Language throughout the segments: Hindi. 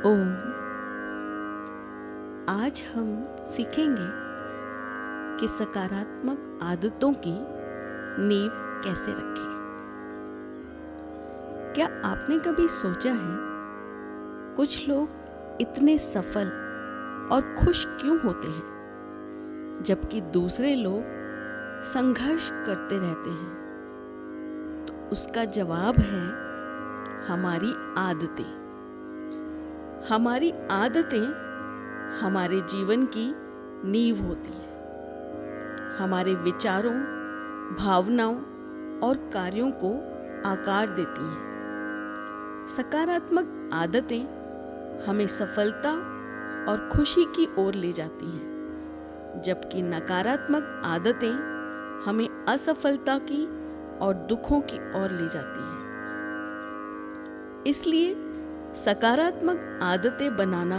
ओम। आज हम सीखेंगे कि सकारात्मक आदतों की नींव कैसे रखें। क्या आपने कभी सोचा है कुछ लोग इतने सफल और खुश क्यों होते हैं जबकि दूसरे लोग संघर्ष करते रहते हैं? तो उसका जवाब है हमारी आदतें। हमारी आदतें हमारे जीवन की नींव होती है। हमारे विचारों, भावनाओं और कार्यों को आकार देती हैं। सकारात्मक आदतें हमें सफलता और खुशी की ओर ले जाती हैं, जबकि नकारात्मक आदतें हमें असफलता की और दुखों की ओर ले जाती हैं। इसलिए सकारात्मक आदतें बनाना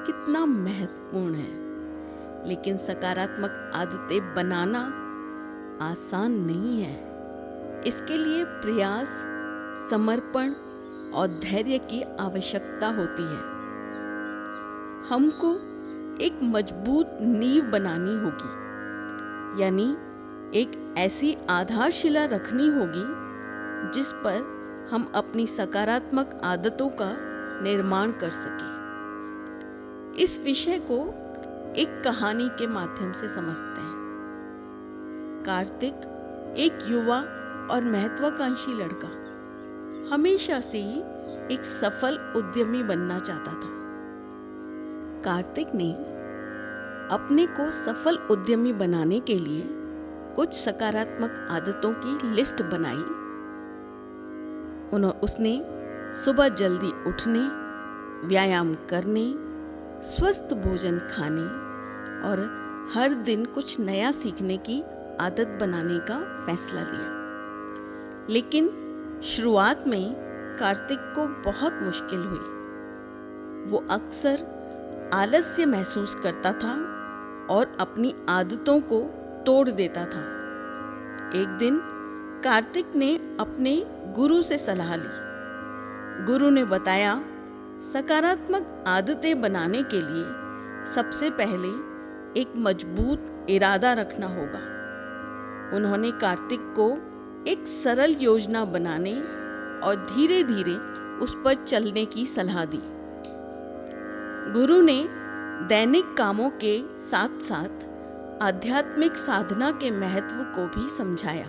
कितना महत्वपूर्ण है, लेकिन सकारात्मक आदतें बनाना आसान नहीं है। इसके लिए प्रयास, समर्पण और धैर्य की आवश्यकता होती है। हमको एक मजबूत नींव बनानी होगी, यानी एक ऐसी आधारशिला रखनी होगी जिस पर हम अपनी सकारात्मक आदतों का निर्माण कर सकें। इस विषय को एक कहानी के माध्यम से समझते हैं। कार्तिक एक युवा और महत्वाकांक्षी लड़का हमेशा से ही एक सफल उद्यमी बनना चाहता था। कार्तिक ने अपने को सफल उद्यमी बनाने के लिए कुछ सकारात्मक आदतों की लिस्ट बनाई। उसने सुबह जल्दी उठने, व्यायाम करने, स्वस्थ भोजन खाने और हर दिन कुछ नया सीखने की आदत बनाने का फैसला लिया। लेकिन शुरुआत में कार्तिक को बहुत मुश्किल हुई। वो अक्सर आलस्य महसूस करता था और अपनी आदतों को तोड़ देता था। एक दिन कार्तिक ने अपने गुरु से सलाह ली। गुरु ने बताया, सकारात्मक आदतें बनाने के लिए सबसे पहले एक मजबूत इरादा रखना होगा। उन्होंने कार्तिक को एक सरल योजना बनाने और धीरे धीरे उस पर चलने की सलाह दी। गुरु ने दैनिक कामों के साथ साथ आध्यात्मिक साधना के महत्व को भी समझाया।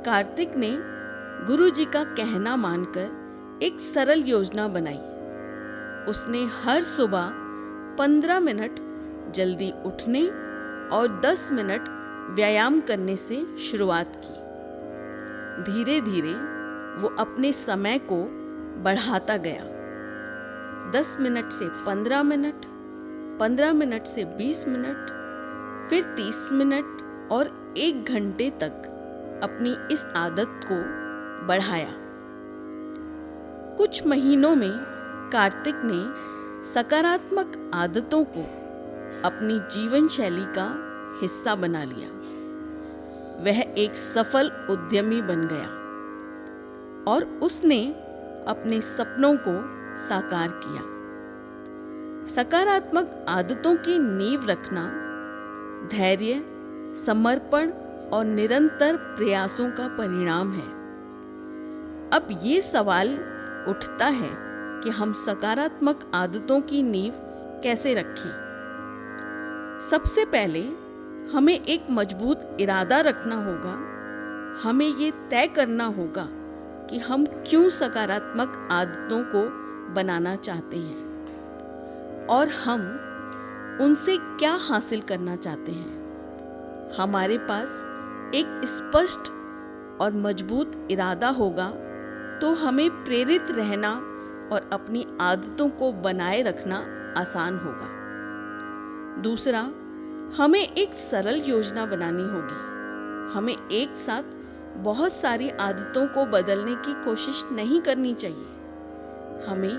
कार्तिक ने गुरु जी का कहना मानकर एक सरल योजना बनाई। उसने हर सुबह 15 मिनट जल्दी उठने और 10 मिनट व्यायाम करने से शुरुआत की। धीरे धीरे वो अपने समय को बढ़ाता गया। 10 मिनट से 15 मिनट, 15 मिनट से 20 मिनट, फिर 30 मिनट और 1 घंटे तक अपनी इस आदत को बढ़ाया। कुछ महीनों में कार्तिक ने सकारात्मक आदतों को अपनी जीवन शैली का हिस्सा बना लिया। वह एक सफल उद्यमी बन गया और उसने अपने सपनों को साकार किया। सकारात्मक आदतों की नींव रखना धैर्य, समर्पण और निरंतर प्रयासों का परिणाम है। अब ये सवाल उठता है कि हम सकारात्मक आदतों की नींव कैसे रखें। सबसे पहले हमें एक मजबूत इरादा रखना होगा। हमें ये तय करना होगा कि हम क्यों सकारात्मक आदतों को बनाना चाहते हैं और हम उनसे क्या हासिल करना चाहते हैं। हमारे पास एक स्पष्ट और मजबूत इरादा होगा तो हमें प्रेरित रहना और अपनी आदतों को बनाए रखना आसान होगा। दूसरा, हमें एक सरल योजना बनानी होगी। हमें एक साथ बहुत सारी आदतों को बदलने की कोशिश नहीं करनी चाहिए। हमें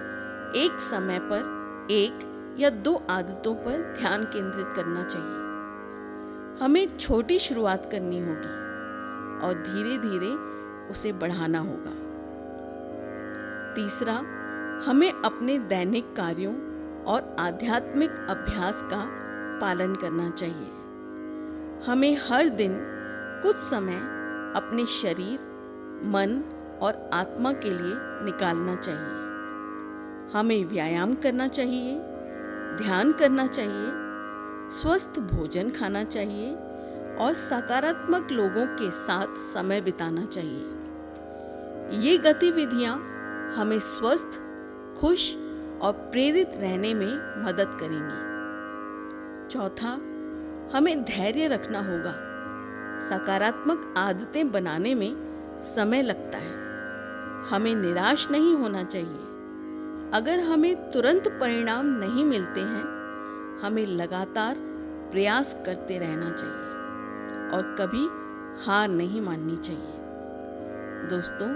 एक समय पर 1 या 2 आदतों पर ध्यान केंद्रित करना चाहिए। हमें छोटी शुरुआत करनी होगी और धीरे धीरे उसे बढ़ाना होगा। तीसरा, हमें अपने दैनिक कार्यों और आध्यात्मिक अभ्यास का पालन करना चाहिए। हमें हर दिन कुछ समय अपने शरीर, मन और आत्मा के लिए निकालना चाहिए। हमें व्यायाम करना चाहिए, ध्यान करना चाहिए, स्वस्थ भोजन खाना चाहिए और सकारात्मक लोगों के साथ समय बिताना चाहिए। ये गतिविधियां हमें स्वस्थ, खुश और प्रेरित रहने में मदद करेंगी। चौथा, हमें धैर्य रखना होगा। सकारात्मक आदतें बनाने में समय लगता है। हमें निराश नहीं होना चाहिए। अगर हमें तुरंत परिणाम नहीं मिलते हैं, हमें लगातार प्रयास करते रहना चाहिए और कभी हार नहीं माननी चाहिए। दोस्तों,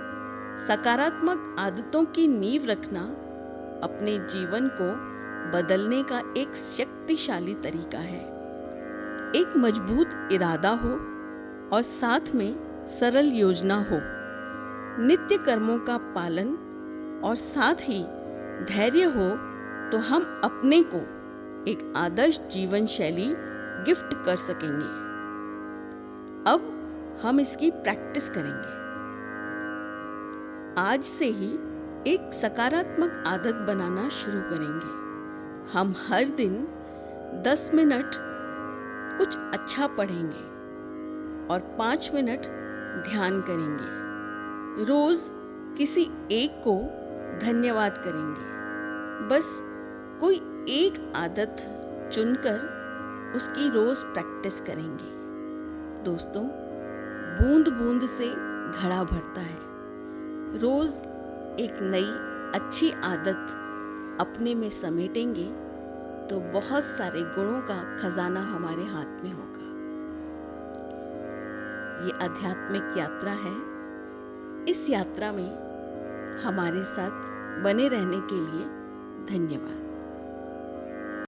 सकारात्मक आदतों की नींव रखना अपने जीवन को बदलने का एक शक्तिशाली तरीका है। एक मजबूत इरादा हो और साथ में सरल योजना हो, नित्य कर्मों का पालन और साथ ही धैर्य हो, तो हम अपने को एक आदर्श जीवन शैली गिफ्ट कर सकेंगे। अब हम इसकी प्रैक्टिस करेंगे। आज से ही एक सकारात्मक आदत बनाना शुरू करेंगे। हम हर दिन 10 मिनट कुछ अच्छा पढ़ेंगे और 5 मिनट ध्यान करेंगे। रोज किसी एक को धन्यवाद करेंगे। बस कोई एक आदत चुनकर उसकी रोज प्रैक्टिस करेंगे। दोस्तों, बूंद बूंद से घड़ा भरता है। रोज एक नई अच्छी आदत अपने में समेटेंगे तो बहुत सारे गुणों का खजाना हमारे हाथ में होगा। ये आध्यात्मिक यात्रा है। इस यात्रा में हमारे साथ बने रहने के लिए धन्यवाद।